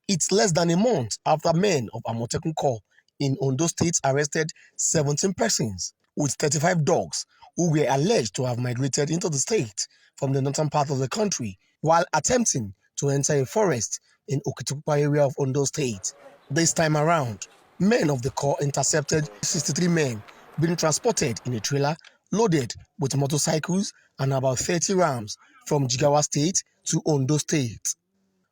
It's less than a month after men of Amotekun Corps in Ondo State arrested 17 persons with 35 dogs who were alleged to have migrated into the state from the northern part of the country while attempting to enter a forest in Okitipupa area of Ondo State. This time around, men of the Corps intercepted 63 men being transported in a trailer loaded with motorcycles and about 30 rams from Jigawa State to Ondo State.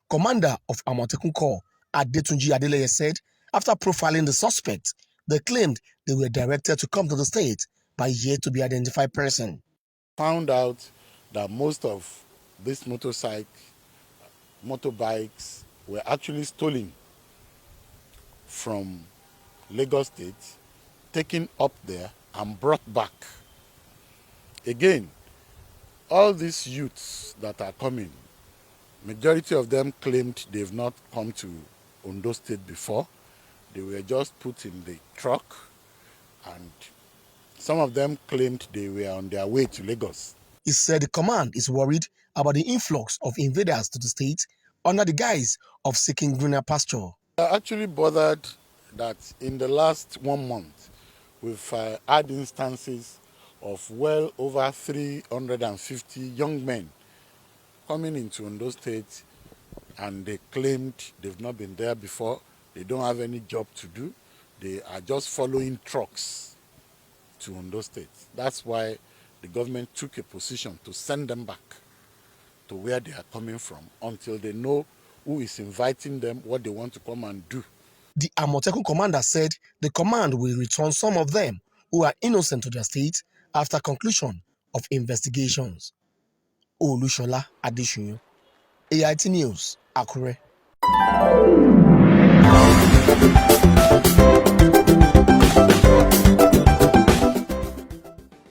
Commander of Amotekun Corps, Adetunji Adeleye, said after profiling the suspects, they claimed they were directed to come to the state by a yet-to-be-identified person. Found out that most of these motorbikes were actually stolen from Lagos State, taken up there and brought back. Again, all these youths that are coming, majority of them claimed they've not come to Ondo State before. They were just put in the truck, and some of them claimed they were on their way to Lagos. He said the command is worried about the influx of invaders to the state under the guise of seeking greener pasture. They are actually bothered that in the last 1 month, we've had instances of well over 350 young men coming into Ondo State, and they claimed they've not been there before. They don't have any job to do. They are just following trucks to Ondo State. That's why the government took a position to send them back to where they are coming from until they know who is inviting them, what they want to come and do. The Amotekun commander said the command will return some of them who are innocent to their state after conclusion of investigations. Olusola Adeshunyun, AIT News, Akure.